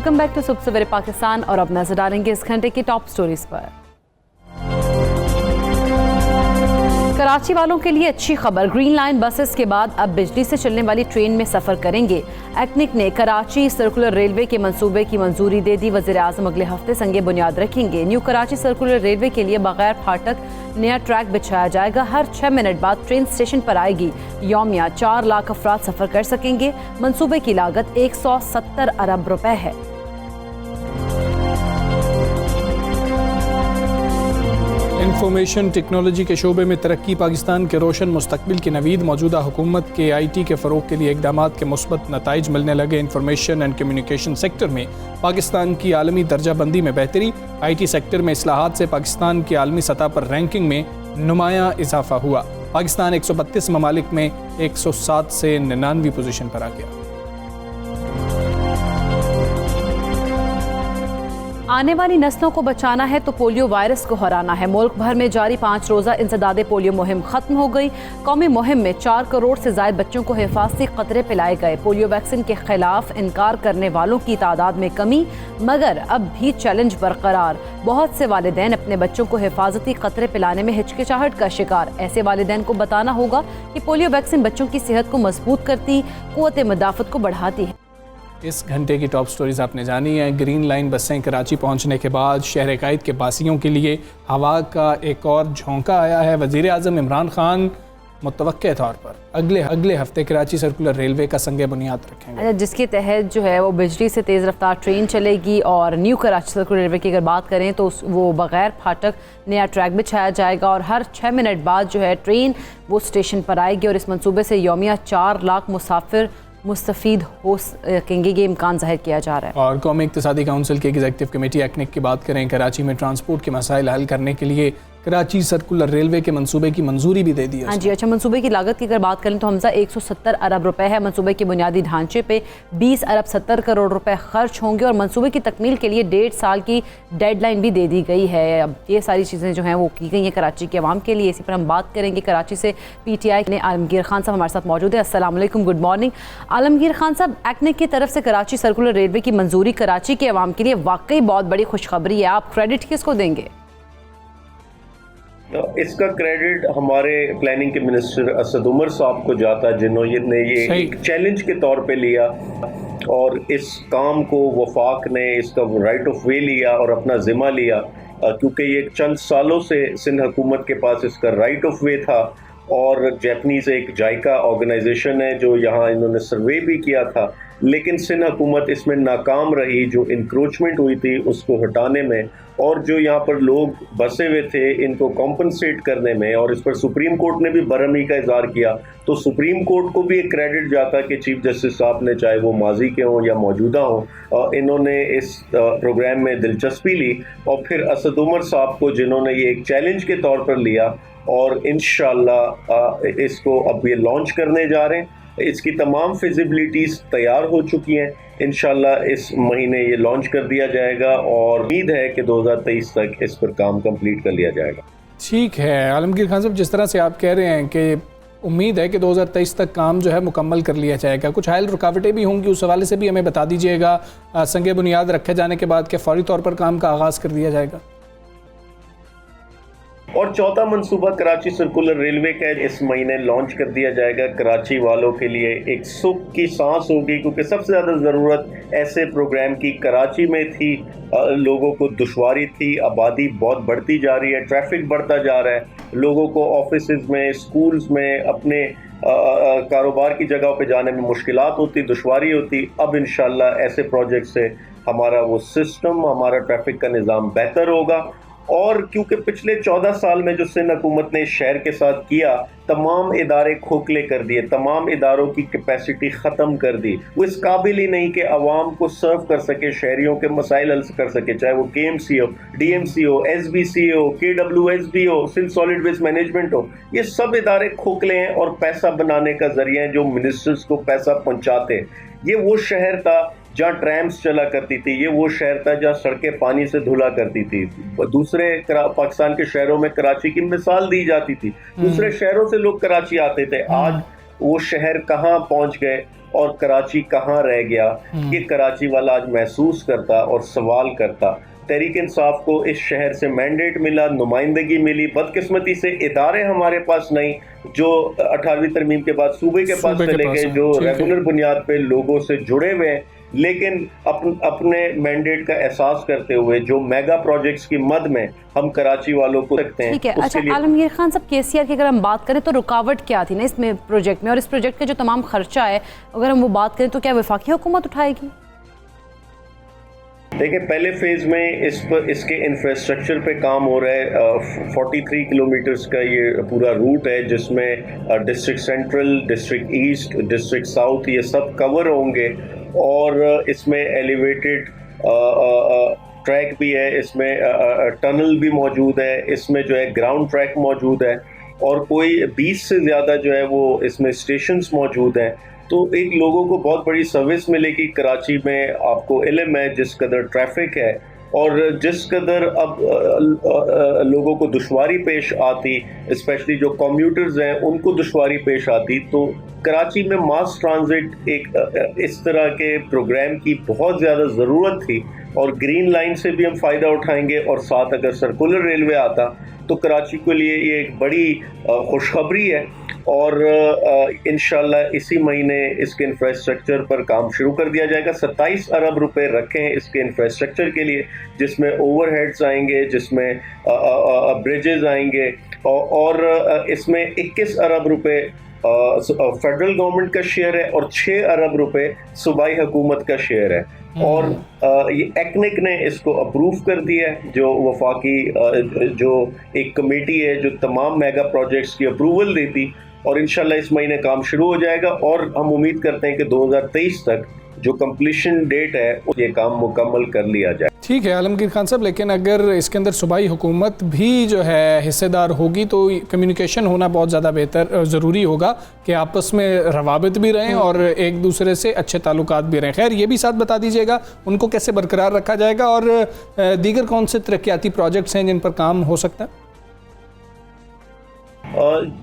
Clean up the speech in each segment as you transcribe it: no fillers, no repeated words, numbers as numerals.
Welcome back to सुबह सवेरे पाकिस्तान और अब नजर डालेंगे इस घंटे की टॉप स्टोरीज पर। कराची वालों के लिए अच्छी खबर, ग्रीन लाइन बसेस के बाद अब बिजली से चलने वाली ट्रेन में सफर करेंगे। एक्निक ने कराची सर्कुलर रेलवे के मंसूबे की मंजूरी दे दी। वज़ीर आज़म अगले हफ्ते संगे बुनियाद रखेंगे। न्यू कराची सर्कुलर रेलवे के लिए बगैर फाटक नया ट्रैक बिछाया जाएगा। हर 6 मिनट बाद ट्रेन स्टेशन पर आएगी। यौमिया 4 लाख अफराद सफर कर सकेंगे। मंसूबे की लागत 170 अरब रुपए है। इंफॉर्मेशन टेक्नोलॉजी के शोबे में तरक्की, पाकिस्तान के रोशन मुस्तकबिल की नवीद, मौजूदा हुकूमत के IT के फ़रोग के लिए इकदाम के मुस्बत नताइज मिलने लगे। इंफॉर्मेशन एंड कम्युनिकेशन सेक्टर में पाकिस्तान की आलमी दर्जाबंदी में बेहतरी, IT सेक्टर में इस्लाहात से पाकिस्तान की आलमी सतह पर रैंकिंग में नुमाया इजाफा हुआ। पाकिस्तान 132 ममालिक में 107 से 99वीं पोजीशन पर आ गया। आने वाली नस्लों को बचाना है तो पोलियो वायरस को हराना है। मुल्क भर में जारी 5 रोज़ा इंसदादे पोलियो मुहिम खत्म हो गई। कौमी मुहिम में 4 करोड़ से ज़ायद बच्चों को हिफाजती क़तरे पिलाए गए। पोलियो वैक्सीन के खिलाफ इनकार करने वालों की तादाद में कमी, मगर अब भी चैलेंज बरकरार। बहुत से वालिदैन अपने बच्चों को हिफाजती क़तरे पिलाने में हिचकिचाहट का शिकार। ऐसे वालिदैन को बताना होगा कि पोलियो वैक्सीन बच्चों की सेहत को मजबूत करती, क़ुव्वत मुदाफ़त को बढ़ाती है। इस घंटे की टॉप स्टोरीज आपने जानी है। ग्रीन लाइन बसें कराची पहुंचने के बाद शहर कायद के बासियों के लिए हवा का एक और झोंका आया है। वज़ीर आज़म इमरान खान मुतवक्के तौर पर अगले हफ्ते कराची सर्कुलर रेलवे का संगे बुनियाद रखेंगे, जिसके तहत जो है वो बिजली से तेज़ रफ्तार ट्रेन चलेगी। और न्यू कराची सर्कुलर रेलवे की अगर बात करें तो वो बगैर फाटक नया ट्रैक बिछाया जाएगा और हर 6 मिनट बाद जो है ट्रेन वो स्टेशन पर आएगी। और इस मनसूबे से यौमिया 4 लाख मुसाफिर मुस्तफ़ीद हो सकेंगे, ये इम्कान जाहिर किया जा रहा है। और कौमी इक़्तिसादी काउंसिल की एग्जीक्यूटिव कमेटी एक्निक की बात करें, कराची में ट्रांसपोर्ट के मसाइल हल करने के लिए कराची सर्कुलर रेलवे के मंसूबे की मंजूरी भी दे दी है। हाँ जी, अच्छा, मंसूबे की लागत की अगर बात करें तो हमजा 170 अरब रुपए है। मंसूबे के बुनियादी ढांचे पे 20 अरब 70 करोड़ रुपए खर्च होंगे और मंसूबे की तकमील के लिए 1.5 साल की डेडलाइन भी दे दी गई है। अब ये सारी चीज़ें जो हैं वो की गई हैं कराची के अवाम के लिए। इसी पर हम बात करेंगे। कराची से PTI ने आलमगीर खान साहब हमारे साथ मौजूद है। अस्सलाम वालेकुम, गुड मॉर्निंग। आलमगीर खान साहब, एक्निक की तरफ से कराची सर्कुलर रेलवे की मंजूरी कराची के अवाम के लिए वाकई बहुत बड़ी खुशखबरी है। आप क्रेडिट किसको देंगे? इसका क्रेडिट हमारे प्लानिंग के मिनिस्टर असद उमर साहब को जाता है, जिन्होंने ये एक चैलेंज के तौर पे लिया और इस काम को वफाक ने इसका राइट ऑफ वे लिया और अपना जिम्मा लिया, क्योंकि ये चंद सालों से सिंध हुकूमत के पास इसका राइट ऑफ वे था। और जैपनीज एक जायका ऑर्गेनाइजेशन है जो यहाँ इन्होंने सर्वे भी किया था, लेकिन सिंध हुकूमत इसमें नाकाम रही। जो इंक्रोचमेंट हुई थी उसको हटाने में और जो यहाँ पर लोग बसे हुए थे इनको कॉम्पनसेट करने में, और इस पर सुप्रीम कोर्ट ने भी बरहमी का इजहार किया। तो सुप्रीम कोर्ट को भी एक क्रेडिट जाता कि चीफ जस्टिस साहब ने, चाहे वो माजी के हों या मौजूदा हों, इन्होंने इस प्रोग्राम में दिलचस्पी ली। और फिर असद उमर साहब को, जिन्होंने ये एक चैलेंज के तौर पर लिया और इंशाल्लाह इसको अब ये लॉन्च करने जा रहे हैं। इसकी तमाम फिजिबिलिटीज़ तैयार हो चुकी हैं। इंशाल्लाह इस महीने ये लॉन्च कर दिया जाएगा और उम्मीद है कि 2023 तक इस पर काम कंप्लीट कर लिया जाएगा। ठीक है आलमगीर खान साहब, जिस तरह से आप कह रहे हैं कि उम्मीद है कि 2023 तक काम जो है मुकम्मल कर लिया जाएगा, कुछ हायल रुकावटें भी होंगी, उस हवाले से भी हमें बता दीजिएगा। संगे बुनियाद रखे जाने के बाद क्या फौरी तौर पर काम का आगाज़ कर दिया जाएगा? और चौथा मंसूबा कराची सर्कुलर रेलवे का इस महीने लॉन्च कर दिया जाएगा। कराची वालों के लिए एक सुख की सांस होगी, क्योंकि सबसे ज़्यादा ज़रूरत ऐसे प्रोग्राम की कराची में थी। लोगों को दुश्वारी थी, आबादी बहुत बढ़ती जा रही है, ट्रैफिक बढ़ता जा रहा है, लोगों को ऑफिसेज में, स्कूल्स में, अपने कारोबार की जगह पे जाने में मुश्किलात होती, दुश्वारी होती। अब इंशाल्लाह ऐसे प्रोजेक्ट से हमारा वो सिस्टम, हमारा ट्रैफिक का निज़ाम बेहतर होगा। और क्योंकि पिछले 14 साल में जो सिंध हुकूमत ने शहर के साथ किया, तमाम इदारे खोखले कर दिए, तमाम इदारों की कैपेसिटी ख़त्म कर दी। वो इस काबिल ही नहीं कि आवाम को सर्व कर सके, शहरियों के मसाइल हल कर सके, चाहे वो KMC हो, DMC हो, SBC हो, KWSB हो, सिंध सॉलिड वेस्ट मैनेजमेंट हो। ये सब इदारे खोखले हैं और पैसा बनाने का जरिया है, जो मिनिस्टर्स को पैसा पहुँचाते हैं। ये वो शहर था जहाँ ट्रैम्स चला करती थी, ये वो शहर था जहाँ सड़कें पानी से धुला करती थी। दूसरे पाकिस्तान के शहरों में कराची की मिसाल दी जाती थी, दूसरे शहरों से लोग कराची आते थे। आज वो शहर कहाँ पहुंच गए और कराची कहाँ रह गया, ये कराची वाला आज महसूस करता और सवाल करता। तहरीक इंसाफ को इस शहर से मैंडेट मिला, नुमाइंदगी मिली, बदकिस्मती से इदारे हमारे पास नहीं जो 18वीं तरमीम के बाद सूबे के पास चले गए, जो रेगुलर बुनियाद पे लोगों से जुड़े हुए हैं, लेकिन अपने मैंडेट का एहसास करते हुए जो मेगा प्रोजेक्ट्स की मद में हम कराची वालों को रखते हैं। ठीक है, अच्छा आलमगीर खान साहब, केसीआर की अगर हम बात करें तो रुकावट क्या थी ना इसमें प्रोजेक्ट में, और इस प्रोजेक्ट का जो तमाम खर्चा है अगर हम वो बात करें तो क्या वफाकी हुकूमत उठाएगी? देखिए, पहले फेज में इसके इंफ्रास्ट्रक्चर पे काम हो रहा है। 43 किलोमीटर्स का ये पूरा रूट है जिसमें district central, district east, district south ये सब कवर होंगे, और इसमें एलिवेटेड ट्रैक भी है, इसमें टनल भी मौजूद है, इसमें जो है ग्राउंड ट्रैक मौजूद है, और कोई 20 से ज़्यादा जो है वो इसमें स्टेशंस मौजूद हैं। तो एक लोगों को बहुत बड़ी सर्विस मिलेगी कराची में। आपको इल्म है जिस कदर ट्रैफिक है और जिस कदर अब लोगों को दुश्वारी पेश आती, स्पेशली जो कम्यूटर्स हैं उनको दुश्वारी पेश आती, तो कराची में मास ट्रांजिट एक इस तरह के प्रोग्राम की बहुत ज़्यादा ज़रूरत थी, और ग्रीन लाइन से भी हम फ़ायदा उठाएंगे, और साथ अगर सर्कुलर रेलवे आता तो कराची के लिए ये एक बड़ी खुशखबरी है। और इंशाल्लाह इसी महीने इसके इंफ्रास्ट्रक्चर पर काम शुरू कर दिया जाएगा। 27 अरब रुपए रखे हैं इसके इंफ्रास्ट्रक्चर के लिए, जिसमें ओवरहेड्स आएंगे, जिसमें ब्रिजेस आएंगे, और इसमें 21 अरब रुपए फेडरल गवर्नमेंट का शेयर है और 6 अरब रुपए सूबाई हुकूमत का शेयर है। और ये एक्निक ने इसको अप्रूव कर दिया है, जो वफाकी जो एक कमेटी है जो तमाम मेगा प्रोजेक्ट्स की अप्रूवल देती, और इंशाल्लाह इस महीने काम शुरू हो जाएगा, और हम उम्मीद करते हैं कि 2023 तक जो कंप्लीशन डेट है ये काम मुकम्मल कर लिया जाए। ठीक है आलमगीर खान साहब, लेकिन अगर इसके अंदर सूबाई हुकूमत भी जो है हिस्सेदार होगी तो कम्युनिकेशन होना बहुत ज़्यादा बेहतर ज़रूरी होगा कि आपस में रवाबित भी रहें और एक दूसरे से अच्छे ताल्लुकात भी रहें। खैर, ये भी साथ बता दीजिएगा उनको कैसे बरकरार रखा जाएगा, और दीगर कौन से तरक्याती प्रोजेक्ट्स हैं जिन पर काम हो सकता है?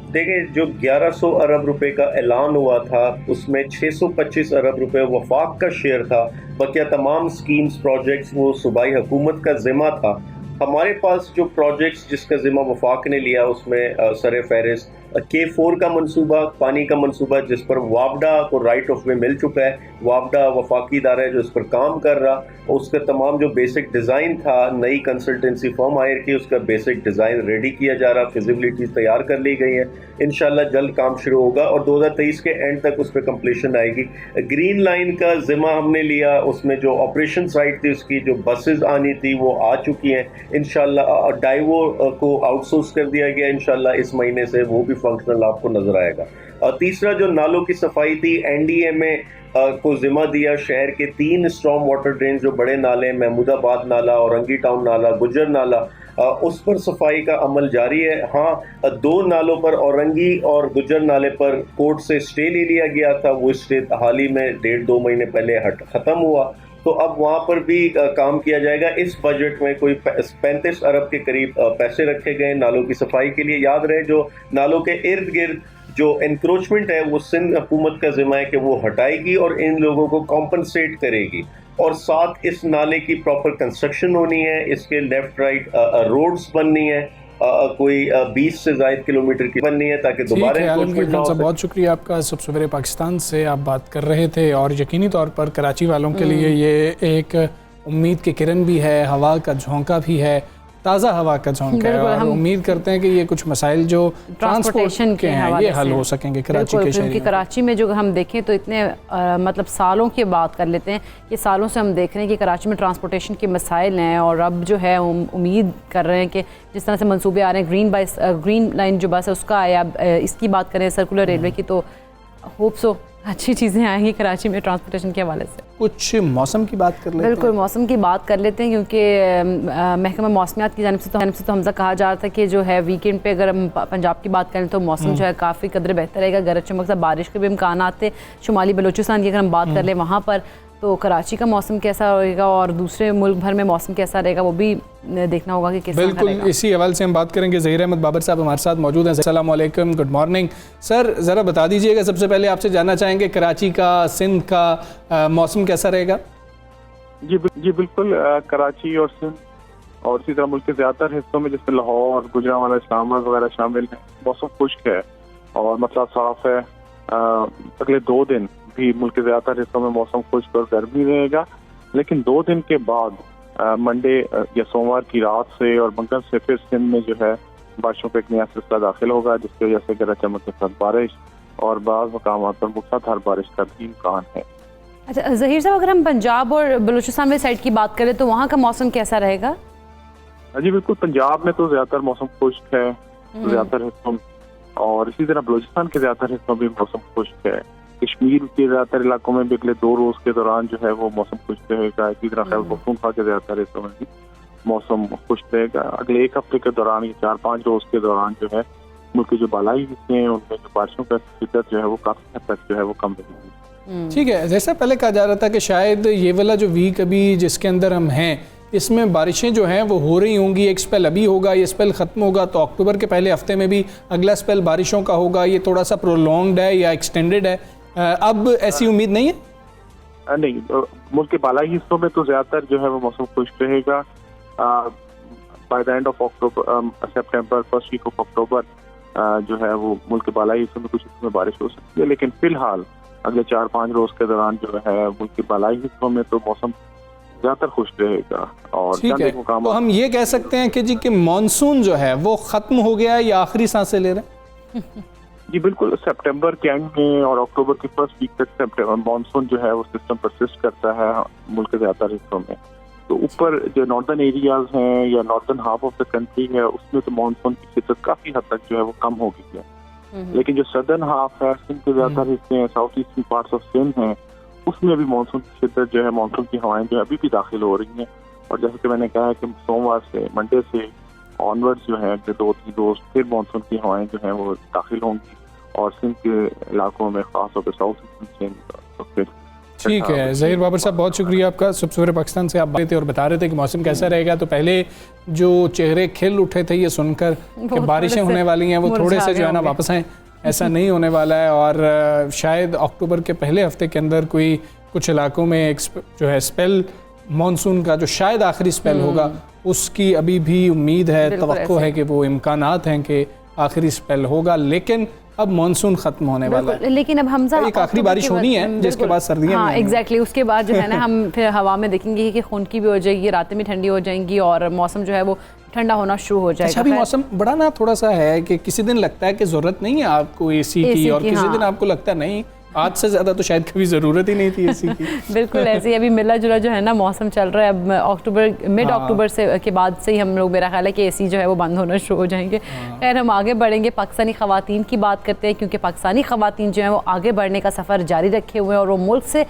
देखिए, जो 1100 अरब रुपए का ऐलान हुआ था उसमें 625 अरब रुपए वफाक का शेयर था, बकिया तमाम स्कीम्स प्रोजेक्ट्स वो सूबाई हुकूमत का जिम्मा था। हमारे पास जो प्रोजेक्ट्स जिसका जिम्मा वफाक ने लिया उसमें सर फहरिस्त K4 का मंसूबा, पानी का मंसूबा, जिस पर वापडा को राइट ऑफ वे मिल चुका है। वापडा वफाकी इदारा है जो इस पर काम कर रहा, और उसका तमाम जो बेसिक डिज़ाइन था, नई कंसल्टेंसी फर्म हायर की, उसका बेसिक डिज़ाइन रेडी किया जा रहा, फिजिबिलिटीज़ तैयार कर ली गई हैं। इंशाल्लाह जल्द काम शुरू होगा और 2023 के एंड तक उस पर कंप्लीशन आएगी। ग्रीन लाइन का जिम्मा हमने लिया, उसमें जो ऑपरेशन साइट थी उसकी जो बसेस आनी थी वो आ चुकी हैं। इंशाल्लाह डाइवो को आउटसोर्स कर दिया गया, इंशाल्लाह इस महीने से वो भी फंक्शनल आपको नजर आएगा। और तीसरा जो नालों की सफाई थी, NDMA को जिम्मा दिया शहर के 3 स्ट्रॉम वाटर ड्रेन जो बड़े नाले, महमूदाबाद नाला, औरंगी टाउन नाला, गुजर नाला, उस पर सफाई का अमल जारी है। हाँ, 2 नालों पर, औरंगी और गुजर नाले पर कोर्ट से स्टे ले लिया गया था, वो स्टे हाल ही में 1.5-2 महीने पहले ख़त्म हुआ, तो अब वहाँ पर भी काम किया जाएगा। इस बजट में कोई 35 अरब के करीब पैसे रखे गए नालों की सफाई के लिए। याद रहे, जो नालों के इर्द गिर्द जो एनक्रोचमेंट है वो सिंध हुकूमत का जिम्मा है कि वो हटाएगी और इन लोगों को कॉम्पनसेट करेगी, और साथ इस नाले की प्रॉपर कंस्ट्रक्शन होनी है, इसके लेफ्ट राइट रोड्स बननी है, कोई 20 से ज़ायद किलोमीटर की बननी है ताकि दोबारा। बहुत शुक्रिया आपका। सब सवेरे पाकिस्तान से आप बात कर रहे थे, और यकीनी तौर पर कराची वालों के लिए ये एक उम्मीद की किरण भी है, हवा का झोंका भी है, ताज़ा हवा का झोंका है, और उम्मीद करते हैं कि ये कुछ मसाइल जो ट्रांसपोर्टेशन के हैं ये हल हो सकेंगे कराची के शहर में। कराची में जो हम देखें तो इतने मतलब सालों की बात कर लेते हैं, ये सालों से हम देख रहे हैं कि कराची में ट्रांसपोर्टेशन के मसाइल हैं, और अब जो है उम्मीद कर रहे हैं कि जिस तरह से मंसूबे आ रहे हैं, ग्रीन लाइन जो बस है उसका आया, इसकी बात करें सर्कुलर रेलवे की, तो होप सो अच्छी चीज़ें आएंगी कराची में ट्रांसपोर्टेशन के हवाले से। कुछ मौसम की बात कर लेते हैं। बिल्कुल, मौसम की बात कर लेते हैं, क्योंकि महकमा मौसमियात की जानिब से तो हमसे कहा जा रहा था कि जो है वीकेंड पे अगर हम पंजाब की बात करें तो मौसम जो है काफ़ी कदर बेहतर रहेगा, गरज चमक से बारिश के भी इम्कान आते। शुमाली बलूचिस्तान की अगर हम बात कर लें वहाँ पर तो कराची का मौसम कैसा रहेगा और दूसरे मुल्क भर में मौसम कैसा रहेगा वो भी देखना होगा कि किस तरह का रहेगा। बिल्कुल, इसी हवाले से हम बात करेंगे। ज़हीर अहमद बाबर साहब हमारे साथ मौजूद हैं। अस्सलाम वालेकुम, गुड मॉर्निंग सर। ज़रा बता दीजिएगा, सबसे पहले आपसे जानना चाहेंगे कराची का, सिंध का मौसम कैसा रहेगा? जी बिल्कुल, कराची और सिंध और इसी तरह मुल्क के ज़्यादातर हिस्सों में जैसे लाहौर, गुजरांवाला, इस्लामाबाद वगैरह शामिल हैं, मौसम खुश्क है और मतलब साफ है। अगले 2 दिन भी मुल्क के ज़्यादातर हिस्सों में मौसम खुश्क और गर्मी रहेगा, लेकिन 2 दिन के बाद मंडे या सोमवार की रात से और मंगल से फिर सिंध में जो है बारिशों का एक नया सिलसिला दाखिल होगा, जिसकी वजह से गरज चमक के साथ बारिश और बाज़ मकामात पर मूसलाधार बारिश का भी इम्कान है। अच्छा ज़हीर साहब, अगर हम पंजाब और बलूचिस्तान में साइड की बात करें तो वहाँ का मौसम कैसा रहेगा? जी बिल्कुल, पंजाब में तो ज़्यादातर मौसम खुश्क है ज़्यादातर हिस्सों में, और इसी तरह बलूचिस्तान के ज़्यादातर हिस्सों में मौसम खुश्क है। कश्मीर के ज़्यादातर इलाकों में भी अगले 2 रोज के दौरान जो है वो मौसम खुश्क रहेगा। इसी तरह खैबर पख्तूनख्वा के ज़्यादातर हिस्सों में भी मौसम खुश्क रहेगा। अगले 1 हफ्ते के दौरान, ये 4-5 रोज के दौरान जो है मुल्क के जो बालाई हिस्से हैं उनमें जो बारिशों का शिद्दत जो है वो काफी हद तक जो है वो कम रहेगी। ठीक है, जैसा पहले कहा जा रहा था कि शायद ये वाला जो वीक अभी जिसके अंदर हम हैं इसमें बारिशें जो हैं वो हो रही होंगी। एक स्पेल अभी होगा, ये स्पेल ख़त्म होगा तो अक्टूबर के पहले हफ्ते में भी अगला स्पेल बारिशों का होगा। ये थोड़ा सा प्रोलॉन्ग्ड है या एक्सटेंडेड है, अब ऐसी उम्मीद नहीं है? नहीं, मुल्क के बालाई हिस्सों में तो ज़्यादातर जो है वो मौसम खुश्क रहेगा। By the end of October, सितंबर, फर्स्ट वीक ऑफ अक्टूबर जो है वो मुल्क के बालाई हिस्सों में कुछ हिस्सों में बारिश हो सकती है, लेकिन फिलहाल अगले 4-5 रोज के दौरान जो है मुल्क के बालाई हिस्सों में तो मौसम ज़्यादातर खुश्क रहेगा। और ठीक है, तो हम ये कह सकते हैं कि जी कि मानसून जो है वो ख़त्म हो गया है या आखिरी सांसें ले रहे हैं? जी बिल्कुल, सितंबर के एंड में और अक्टूबर के फर्स्ट वीक तक मानसून जो है वो सिस्टम परसिस्ट करता है मुल्क के ज़्यादातर हिस्सों में। तो ऊपर जो नॉर्दर्न एरियाज हैं या northern half of the country है उसमें तो मानसून की शिद्दत काफ़ी हद तक जो है वो कम हो गई है, लेकिन जो सदर्न हाफ है, सिंध के ज़्यादातर हिस्से हैं, south eastern parts of Sindh हैं, उसमें अभी मानसून की शिद्दत जो है, मानसून की हवाएं जो है अभी भी दाखिल हो रही हैं। और जैसे कि मैंने कहा है कि सोमवार से, मंडे से ऑनवर्ड्स जो है 2-3 रोज फिर मानसून की हवाएं जो है वो दाखिल होंगी और सिंध के इलाकों में खासतौर पर साउथ ईस्टर्न सिंध। ठीक है ज़हीर बाबर साहब, बहुत शुक्रिया आपका। सवेरे पाकिस्तान से आप बात थे और बता रहे थे कि मौसम कैसा रहेगा, तो पहले जो चेहरे खिल उठे थे ये सुनकर कि बारिशें होने वाली हैं वो थोड़े से जो है ना वापस आए। ऐसा नहीं होने वाला है और शायद अक्टूबर के पहले हफ्ते के अंदर कोई कुछ इलाकों में एक जो है स्पेल मानसून का जो शायद आखिरी स्पेल होगा उसकी अभी भी उम्मीद है, तवक्को है कि वो इम्कानात हैं कि आखिरी स्पेल होगा, लेकिन अब मानसून खत्म होने वाला है। लेकिन अब हमजा एक आखिरी बारिश होनी है जिसके बाद सर्दियां हाँ एग्जैक्टली, उसके बाद जो है ना हम फिर हवा में देखेंगे कि खुनकी भी हो जाएगी, रातें भी ठंडी हो जाएंगी और मौसम जो है वो ठंडा होना शुरू हो जाएगा। अच्छा, भी मौसम बड़ा ना थोड़ा सा है कि किसी दिन लगता है कि ज़रूरत नहीं है आपको एसी की और किसी दिन आपको लगता है नहीं, आज से ज़्यादा तो शायद कभी ज़रूरत ही नहीं थी एसी की। बिल्कुल ऐसे ही अभी मिला जुला जो है ना मौसम चल रहा है। अब अक्टूबर, मिड अक्टूबर से के बाद से ही हम लोग, मेरा ख्याल है कि एसी जो है वो बंद होना शुरू हो जाएंगे। खैर हम आगे बढ़ेंगे, पाकिस्तानी ख़वातीन की बात करते हैं, क्योंकि पाकिस्तानी ख़वातीन जो है वो आगे बढ़ने का सफ़र जारी रखे हुए हैं और वो मुल्क से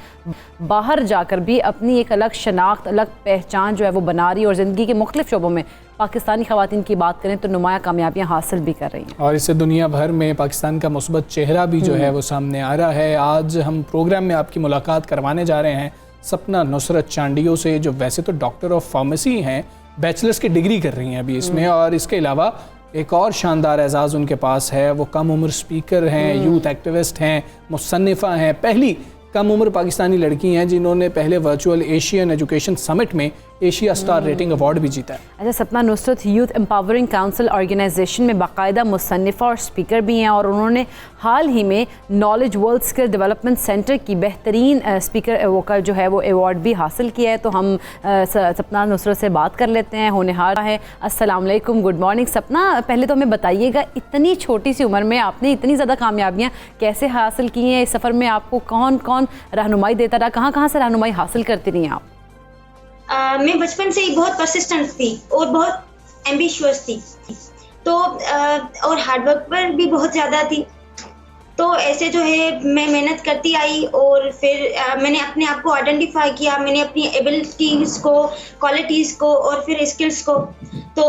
बाहर जाकर भी अपनी एक अलग शनाख्त, अलग पहचान जो है वो बना रही है और ज़िंदगी के मुख्तलिफ शोबों में पाकिस्तानी ख़वातीन की बात करें तो नुमाया कामयाबियाँ हासिल भी कर रही हैं और इससे दुनिया भर में पाकिस्तान का मुस्बत चेहरा भी जो है वो सामने आ रहा है। आज हम प्रोग्राम में आपकी मुलाकात करवाने जा रहे हैं सपना नुसरत चांडियो से, जो वैसे तो डॉक्टर ऑफ फार्मेसी हैं, बैचलर्स की डिग्री कर रही हैं अभी इसमें, और इसके अलावा एक और शानदार एजाज़ उनके पास है, वो कम उम्र स्पीकर हैं, यूथ एक्टिविस्ट हैं, मुसन्निफ़ा हैं, पहली कम उम्र पाकिस्तानी लड़की हैं जिन्होंने पहले वर्चुअल एशियन एजुकेशन समिट में एशिया स्टार रेटिंग अवार्ड भी जीता है। अच्छा, Sapna Nusrat youth empowering council organisation में बाकायदा मुसन्निफ़ा और स्पीकर भी हैं और उन्होंने हाल ही में knowledge world skill development centre की बेहतरीन स्पीकर वो का जो है वो अवार्ड भी हासिल किया है। तो हम सपना नुसरत से बात कर लेते हैं, होनहार है। अस्सलाम वालेकुम, गुड मॉर्निंग सपना। पहले तो हमें बताइएगा, इतनी छोटी सी उम्र में आपने इतनी ज़्यादा कामयाबियाँ कैसे हासिल की हैं? इस सफ़र में आपको कौन कौन रहनुमाई देता रहा, कहाँ कहाँ से रहनुमाई हासिल करती रही आप? मैं बचपन से ही बहुत परसिस्टेंट थी और बहुत एम्बिशियस थी, तो और हार्डवर्क पर भी बहुत ज़्यादा थी। तो ऐसे जो है मैं मेहनत करती आई और फिर मैंने अपने आप को आइडेंटिफाई किया, मैंने अपनी एबिलिटीज़ को, क्वालिटीज़ को और फिर स्किल्स को। तो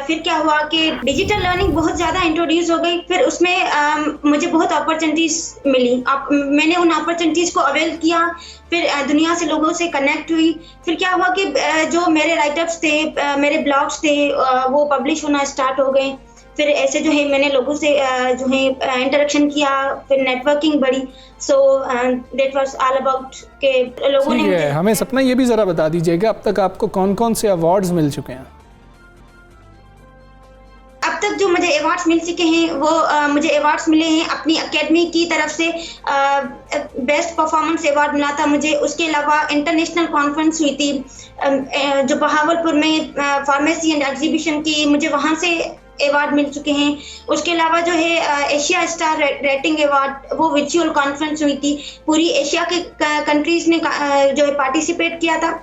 फिर क्या हुआ कि डिजिटल लर्निंग बहुत ज़्यादा इंट्रोड्यूस हो गई, फिर उसमें मुझे बहुत अपॉर्चुनिटीज़ मिली। मैंने उन अपॉर्चुनिटीज़ को अवेल किया, फिर दुनिया से लोगों से कनेक्ट हुई। फिर क्या हुआ कि जो मेरे राइटअप्स थे, मेरे ब्लॉग्स थे, वो पब्लिश होना स्टार्ट हो गए। फिर ऐसे जो है मैंने लोगों से जो है इंटरेक्शन किया, फिर नेटवर्किंग बढ़ी। So that was all about के लोगों ने मुझे। हमें सपना ये भी ज़रा बता दीजिएगा, अब तक आपको कौन कौन से अवार्ड्स मिल चुके हैं? अब तक जो मुझे अवार्ड्स मिल चुके हैं वो मुझे अवार्ड्स मिले हैं अपनी एकेडमी की तरफ से। बेस्ट परफॉर्मेंस अवार्ड मिला था मुझे। उसके अलावा इंटरनेशनल कॉन्फ्रेंस हुई थी जो बहावलपुर में फार्मेसी एंड एग्जीबिशन की, मुझे वहाँ से अवार्ड मिल चुके हैं। उसके अलावा जो है एशिया स्टार रेटिंग अवार्ड, वो वर्चुअल कॉन्फ्रेंस हुई थी, पूरी एशिया के कंट्रीज ने जो है पार्टिसिपेट किया था।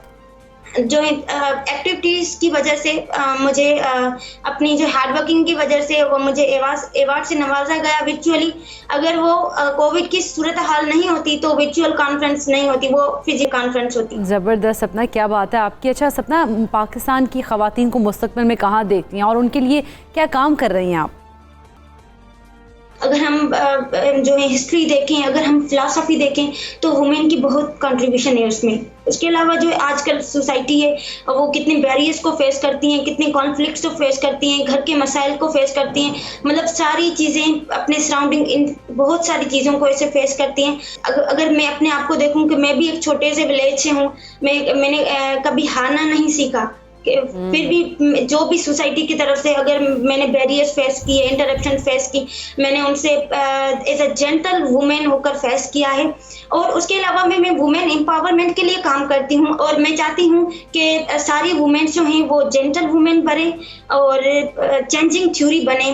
जो एक्टिविटीज की वजह से मुझे अपनी जो हार्ड वर्किंग की वजह से वो मुझे अवार्ड से नवाजा गया वर्चुअली। अगर वो कोविड की सूरत हाल नहीं होती तो वर्चुअल कॉन्फ्रेंस नहीं होती, वो फिजिकल कॉन्फ्रेंस होती। ज़बरदस्त सपना, क्या बात है आपकी। अच्छा सपना, पाकिस्तान की ख़वातीन को मुस्तक़बिल में कहाँ देखती हैं और उनके लिए क्या काम कर रही हैं आप? अगर हम जो है हिस्ट्री देखें, अगर हम फिलॉसफी देखें तो वुमेन की बहुत कंट्रीब्यूशन है उसमें। उसके अलावा जो आजकल सोसाइटी है वो कितने बैरियर्स को फेस करती हैं, कितने कॉन्फ्लिक्ट्स को फेस करती हैं, घर के मसाइल को फेस करती हैं, मतलब सारी चीज़ें अपने सराउंडिंग इन बहुत सारी चीज़ों को ऐसे फेस करती हैं। अगर मैं अपने आप को देखूं कि मैं भी एक छोटे से विलेज से हूँ, मैंने कभी हारना नहीं सीखा, फिर भी जो भी सोसाइटी की तरफ से अगर मैंने बैरियर्स फेस किए, इंटरप्शन फेस की, मैंने उनसे एज अ जेंटल वुमेन होकर फेस किया है। और उसके अलावा मैं वुमेन एम्पावरमेंट के लिए काम करती हूँ और मैं चाहती हूँ कि सारी वुमेन्स जो हैं वो जेंटल वुमेन बने और चेंजिंग थ्योरी बने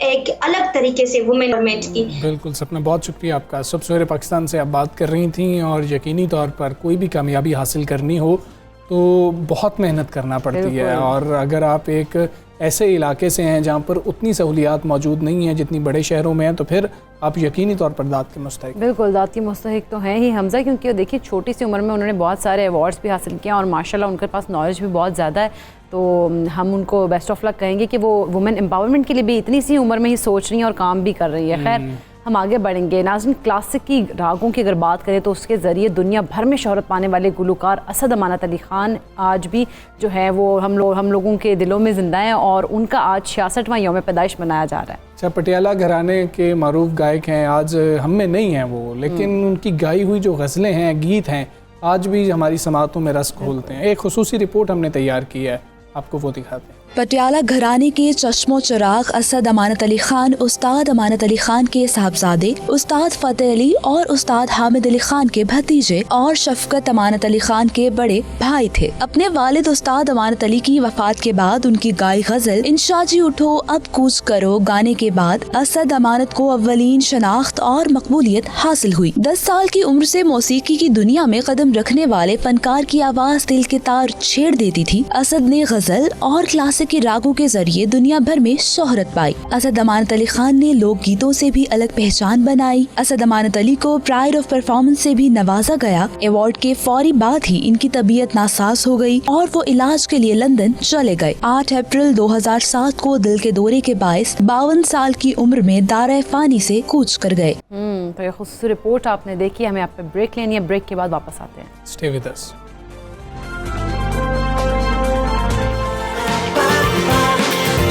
एक अलग तरीके से वुमेन एम्पावरमेंट की। बिल्कुल सपना, बहुत शुक्रिया आपका। सब सवेरे पाकिस्तान से आप बात कर रही थी और यकीनी तौर पर कोई भी कामयाबी हासिल करनी हो तो बहुत मेहनत करना पड़ती है, और अगर आप एक ऐसे इलाके से हैं जहाँ पर उतनी सहूलियात मौजूद नहीं है जितनी बड़े शहरों में हैं, तो फिर आप यकीनी तौर पर दाद के मुस्तहिक। बिल्कुल दाद के मुस्तहिक तो हैं ही हमजा, क्योंकि देखिए छोटी सी उम्र में उन्होंने बहुत सारे अवार्ड्स भी हासिल किए और माशाल्लाह उनके पास नॉलेज भी बहुत ज़्यादा है। तो हम उनको बेस्ट ऑफ लक कहेंगे कि वो वुमेन एम्पावरमेंट के लिए भी इतनी सी उम्र में ही सोच रही हैं और काम भी कर रही है। खैर हम आगे बढ़ेंगे। नाज़रीन, क्लासिक की रागों की अगर बात करें तो उसके ज़रिए दुनिया भर में शोहरत पाने वाले गुलकार असद अमानत अली ख़ान आज भी जो है वो हम लोगों के दिलों में ज़िंदा हैं और उनका आज 66वां यौम पैदाइश मनाया जा रहा है। अच्छा, पटियाला घराने के मारूफ गायक हैं, आज हम में नहीं हैं वो, लेकिन उनकी गाई हुई जो गज़लें हैं, गीत हैं, आज भी हमारी समातों में रस खोलते हैं। एक खुसूसी रिपोर्ट हमने तैयार की है, आपको वो दिखाते हैं। पटियाला घराने के चश्मो चिराग असद अमानत अली खान उस्ताद अमानत अली खान के साहबजादे उस्ताद फतेह अली और उस्ताद हामिद अली खान के भतीजे और शफकत अमानत अली खान के बड़े भाई थे। अपने वालिद उस्ताद अमानत अली की वफात के बाद उनकी गाई गजल इंशाजी उठो अब कूच करो गाने के बाद असद अमानत को अव्वलीन शनाख्त और मकबूलियत हासिल हुई। 10 साल की उम्र से मौसीकी की दुनिया में कदम रखने वाले फनकार की आवाज दिल के तार छेड़ देती थी। असद ने गजल और क्लासिक के रागों के जरिए दुनिया भर में शोहरत पाई। असद अमानत अली खान ने लोक गीतों से भी अलग पहचान बनाई। असद अमानत अली को प्राइड ऑफ परफॉर्मेंस से भी नवाजा गया। अवार्ड के फौरी बाद ही इनकी तबीयत नासाज हो गई और वो इलाज के लिए लंदन चले गए। 8 अप्रैल 2007 को दिल के दौरे के बायस 52 साल की उम्र में दारा फानी से कूच कर गए। तो ये खुसूसी रिपोर्ट आपने देखी। हमें आप पे ब्रेक लेनी है, ब्रेक के बाद वापस आते हैं। Stay with us.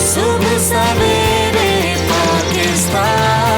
सुबह सवेरे पाकिस्तान।